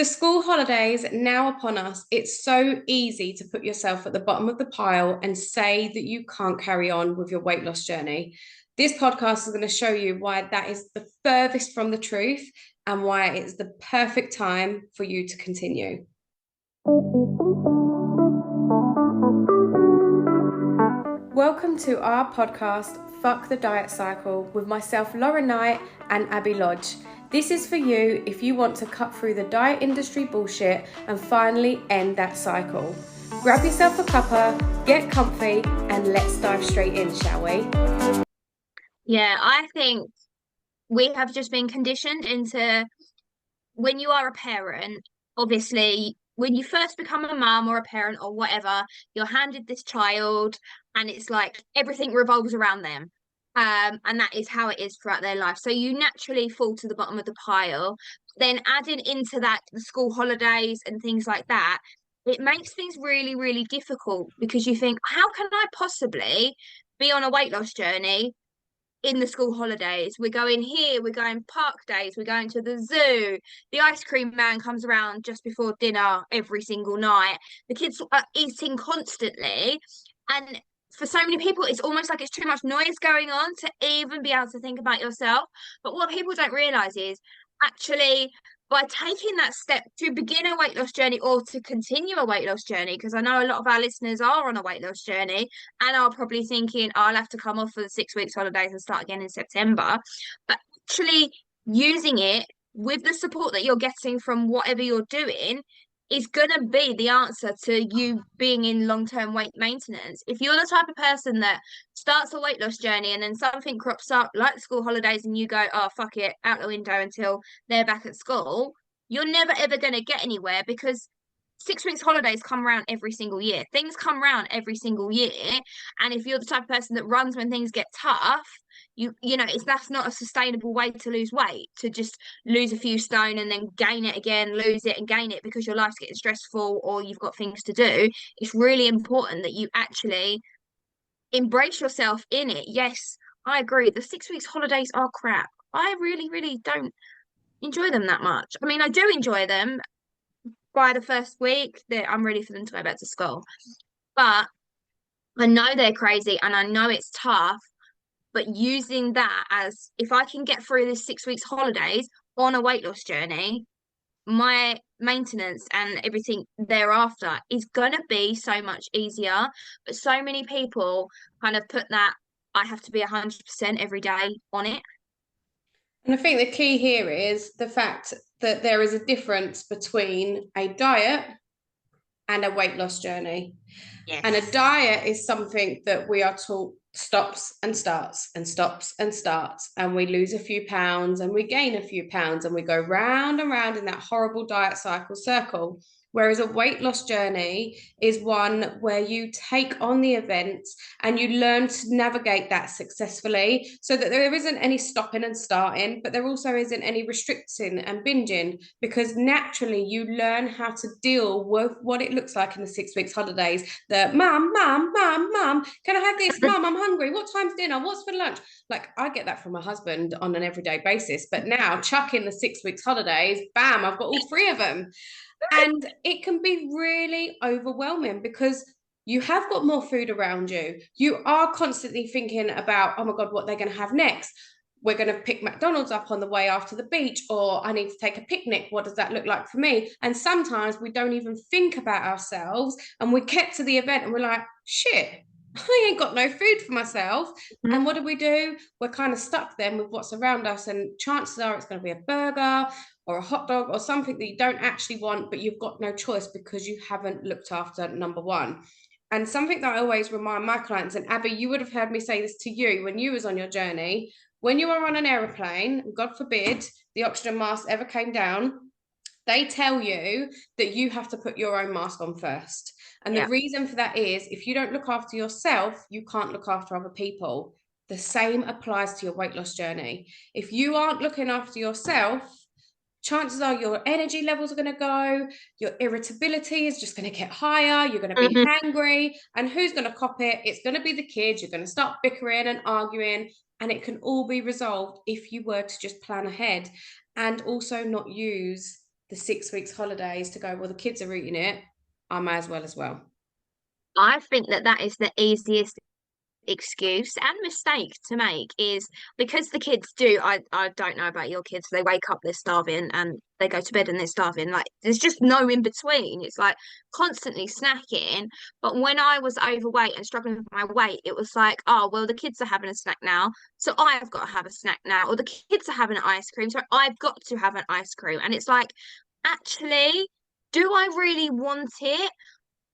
The school holidays now upon us, it's so easy to put yourself at the bottom of the pile and say that you can't carry on with your weight loss journey. This podcast is going to show you why that is the furthest from the truth and why it's the perfect time for you to continue. Welcome to our podcast, Fuck the Diet Cycle, with myself, Lauren Knight, and Abby Lodge. This is for you if you want to cut through the diet industry bullshit and finally end that cycle. Grab yourself a cuppa, get comfy, and let's dive straight in, shall we? Yeah, I think we have just been conditioned into when you are a parent, obviously, when you first become a mum or a parent or whatever, you're handed this child and it's like everything revolves around them. And that is how it is throughout their life. So you naturally fall to the bottom of the pile. Then adding into that the school holidays and things like that, it makes things really, really difficult because you think, how can I possibly be on a weight loss journey in the school holidays? We're going here, we're going park days, we're going to the zoo. The ice cream man comes around just before dinner every single night. The kids are eating constantly. And for so many people, it's almost like it's too much noise going on to even be able to think about yourself. But what people don't realize is actually by taking that step to begin a weight loss journey or to continue a weight loss journey, because I know a lot of our listeners are on a weight loss journey and are probably thinking, oh, I'll have to come off for the 6 weeks holidays and start again in September. But actually using it with the support that you're getting from whatever you're doing is going to be the answer to you being in long-term weight maintenance. If you're the type of person that starts a weight loss journey and then something crops up like the school holidays and you go, oh, fuck it, out the window until they're back at school, you're never ever going to get anywhere because 6 weeks holidays come around every single year. Things come around every single year. And if you're the type of person that runs when things get tough, you know, that's not a sustainable way to lose weight, to just lose a few stone and then gain it again, lose it and gain it because your life's getting stressful or you've got things to do. It's really important that you actually embrace yourself in it. Yes, I agree. The 6 weeks holidays are crap. I really, really don't enjoy them that much. I mean, I do enjoy them by the first week that I'm ready for them to go back to school. But I know they're crazy and I know it's tough, but using that as if I can get through this 6 weeks holidays on a weight loss journey, my maintenance and everything thereafter is going to be so much easier. But so many people kind of put that I have to be 100% every day on it. And I think the key here is the fact that there is a difference between a diet and a weight loss journey. And a Yes. diet is something that we are taught stops and starts and stops and starts. And we lose a few pounds and we gain a few pounds and we go round and round in that horrible diet circle. Whereas a weight loss journey is one where you take on the events and you learn to navigate that successfully so that there isn't any stopping and starting, but there also isn't any restricting and binging because naturally you learn how to deal with what it looks like in the 6 weeks holidays. The mum, can I have this? Mum, I'm hungry. What time's dinner? What's for lunch? Like I get that from my husband on an everyday basis, but now chuck in the 6 weeks holidays, bam, I've got all three of them. And it can be really overwhelming because you have got more food around you. You are constantly thinking about, oh my God, what they're going to have next. We're going to pick McDonald's up on the way after the beach, or I need to take a picnic. What does that look like for me? And sometimes we don't even think about ourselves and we get to the event and we're like, shit, I ain't got no food for myself. And what do? We're kind of stuck then with what's around us. And chances are it's going to be a burger or a hot dog or something that you don't actually want, but you've got no choice because you haven't looked after number one. And something that I always remind my clients, and Abby, you would have heard me say this to you when you was on your journey, when you are on an aeroplane, God forbid the oxygen mask ever came down, they tell you that you have to put your own mask on first. And the Yeah. reason for that is if you don't look after yourself, you can't look after other people. The same applies to your weight loss journey. If you aren't looking after yourself, chances are your energy levels are going to go, your irritability is just going to get higher, you're going to be Mhm. angry, and who's going to cop it? It's going to be the kids. You're going to start bickering and arguing, and it can all be resolved if you were to just plan ahead and also not use the 6 weeks holidays to go, well, the kids are eating it, I may as well. I think that that is the easiest excuse and mistake to make, is because the kids do, I don't know about your kids, they wake up, they're starving, and they go to bed and they're starving. Like, there's just no in between. It's like constantly snacking. But when I was overweight and struggling with my weight, it was like, oh well, the kids are having a snack now, so I've got to have a snack now. Or the kids are having an ice cream, so I've got to have an ice cream. And it's like, actually, do I really want it?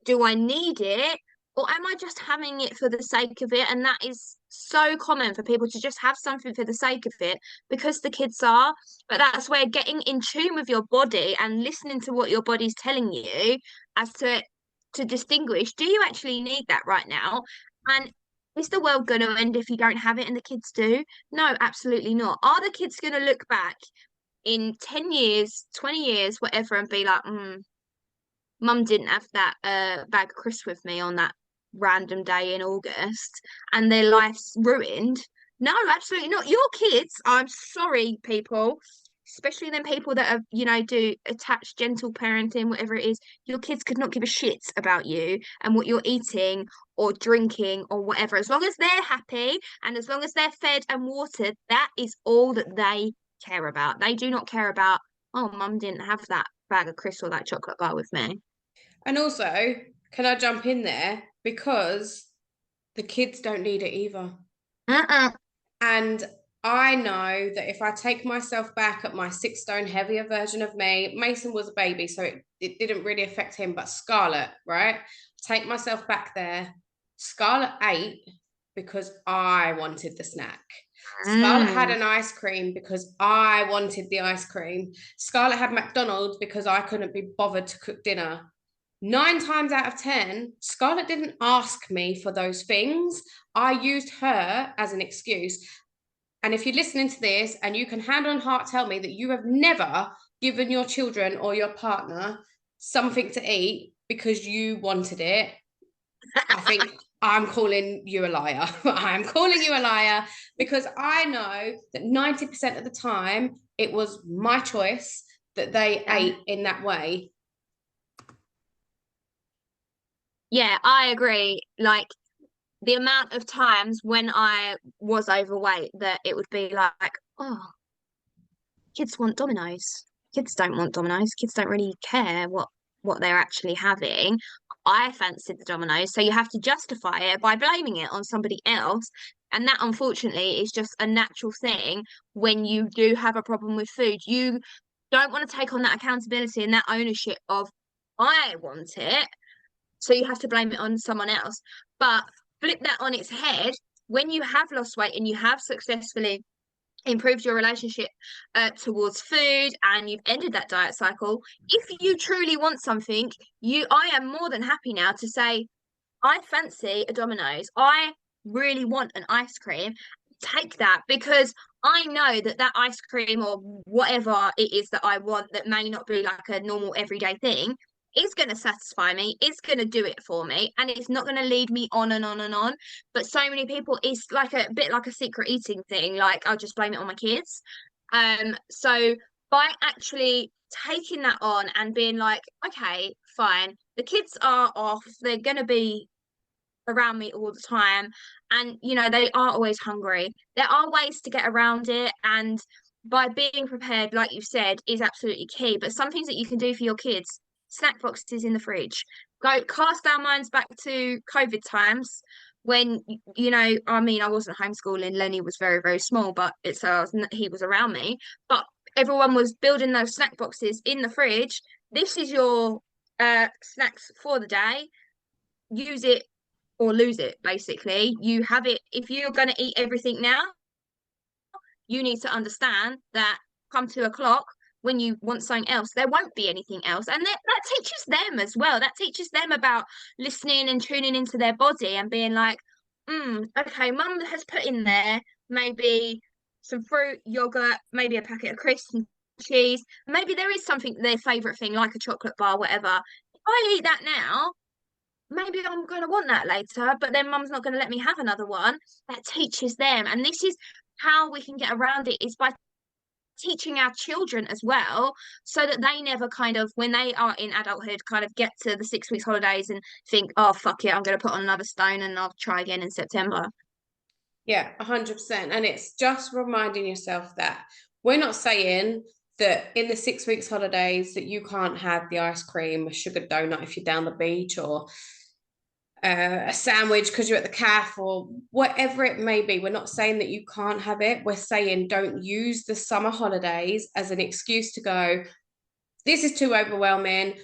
Do I need it? Or am I just having it for the sake of it? And that is so common for people to just have something for the sake of it because the kids are. But that's where getting in tune with your body and listening to what your body's telling you as to distinguish, do you actually need that right now? And is the world going to end if you don't have it and the kids do? No, absolutely not. Are the kids going to look back in 10 years, 20 years, whatever, and be like, Mum didn't have that bag of crisps with me on that random day in August, and their life's ruined? No, absolutely not. Your kids, I'm sorry, people, especially them people that have, do attached gentle parenting, whatever it is, your kids could not give a shit about you and what you're eating or drinking or whatever. As long as they're happy and as long as they're fed and watered, that is all that they care about. They do not care about, oh, Mum didn't have that bag of crisps or that chocolate bar with me. And also, can I jump in there? Because the kids don't need it either. Uh-uh. And I know that if I take myself back at my 6 stone heavier version of me, Mason was a baby, so it didn't really affect him, but Scarlett, right? Take myself back there. Scarlett ate because I wanted the snack. Scarlett had Mm. an ice cream because I wanted the ice cream. Scarlett had McDonald's because I couldn't be bothered to cook dinner. 9 times out of 10, Scarlett didn't ask me for those things. I used her as an excuse. And if you're listening to this and you can hand on heart tell me that you have never given your children or your partner something to eat because you wanted it, I think I'm calling you a liar. I'm calling you a liar because I know that 90% of the time it was my choice that they Yeah. ate in that way. Yeah, I agree. Like, the amount of times when I was overweight that it would be like, oh, kids want Domino's. Kids don't want Domino's. Kids don't really care what they're actually having. I fancied the Domino's, so you have to justify it by blaming it on somebody else. And that, unfortunately, is just a natural thing when you do have a problem with food. You don't want to take on that accountability and that ownership of, I want it, so you have to blame it on someone else. But flip that on its head, when you have lost weight and you have successfully improved your relationship towards food and you've ended that diet cycle, if you truly want something, I am more than happy now to say, I fancy a Domino's, I really want an ice cream. Take that, because I know that that ice cream or whatever it is that I want that may not be like a normal everyday thing is going to satisfy me, is going to do it for me, and it's not going to lead me on and on and on. But so many people, it's like a bit like a secret eating thing. Like, I'll just blame it on my kids. So by actually taking that on and being like, okay, fine, the kids are off, they're going to be around me all the time, and they are always hungry, there are ways to get around it, and by being prepared, like you said, is absolutely key. But some things that you can do for your kids: snack boxes in the fridge. Go cast our minds back to COVID times when, I mean, I wasn't homeschooling, Lenny was very, very small, but he was around me, but everyone was building those snack boxes in the fridge. This is your snacks for the day. Use it or lose it, basically. You have it. If you're going to eat everything now, you need to understand that come 2 o'clock, when you want something else, there won't be anything else. And that teaches them as well. That teaches them about listening and tuning into their body and being like, okay, mum has put in there maybe some fruit, yogurt, maybe a packet of crisps and cheese. Maybe there is something, their favorite thing, like a chocolate bar, whatever. If I eat that now, maybe I'm going to want that later, but then mum's not going to let me have another one. That teaches them. And this is how we can get around it, is by teaching our children as well, so that they never kind of, when they are in adulthood, kind of get to the 6 weeks holidays and think, oh fuck it, I'm going to put on another stone and I'll try again in September. Yeah, 100%. And it's just reminding yourself that we're not saying that in the 6 weeks holidays that you can't have the ice cream, a sugar donut if you're down the beach, or a sandwich because you're at the cafe, or whatever it may be. We're not saying that you can't have it. We're saying don't use the summer holidays as an excuse to go, this is too overwhelming.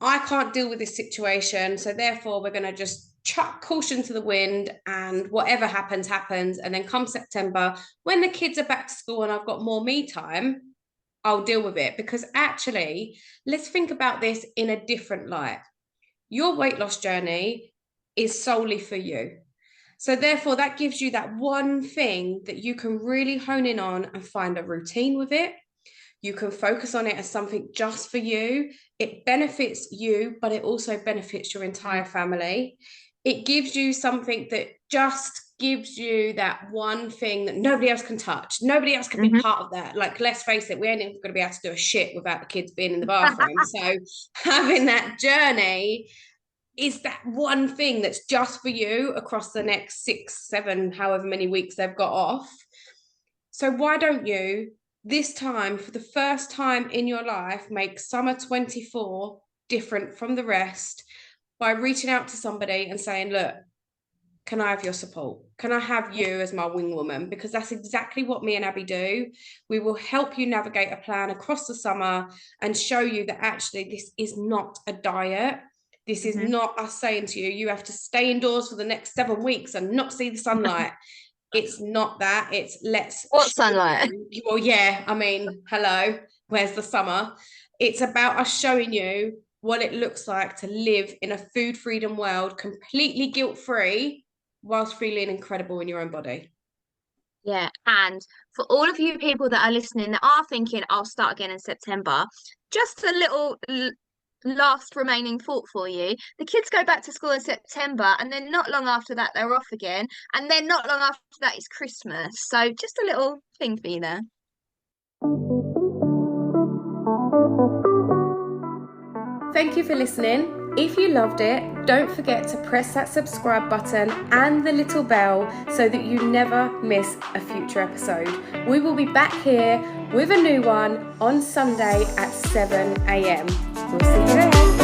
I can't deal with this situation. So therefore, we're going to just chuck caution to the wind, and whatever happens, happens. And then come September, when the kids are back to school and I've got more me time, I'll deal with it. Because actually, let's think about this in a different light. Your weight loss journey is solely for you. So therefore, that gives you that one thing that you can really hone in on and find a routine with it. You can focus on it as something just for you. It benefits you, but it also benefits your entire family. It gives you something that just gives you that one thing that nobody else can touch. Nobody else can be part of that. Like, let's face it, we ain't even going to be able to do a shit without the kids being in the bathroom. So having that journey is that one thing that's just for you across the next 6, 7, however many weeks they've got off. So why don't you, this time, for the first time in your life, make summer 24 different from the rest by reaching out to somebody and saying, look, can I have your support? Can I have you as my wing woman? Because that's exactly what me and Abby do. We will help you navigate a plan across the summer and show you that actually this is not a diet. This is not us saying to you, you have to stay indoors for the next 7 weeks and not see the sunlight. It's not that. It's What sunlight? Well, yeah, I mean, hello, where's the summer? It's about us showing you what it looks like to live in a food freedom world, completely guilt-free, whilst feeling incredible in your own body. Yeah, and for all of you people that are listening that are thinking, I'll start again in September, just a little last remaining thought for you. The kids go back to school in September, and then not long after that, they're off again. And then not long after that is Christmas. So just a little thing for you there. Thank you for listening. If you loved it, don't forget to press that subscribe button and the little bell so that you never miss a future episode. We will be back here with a new one on Sunday at 7 a.m. We'll see you then.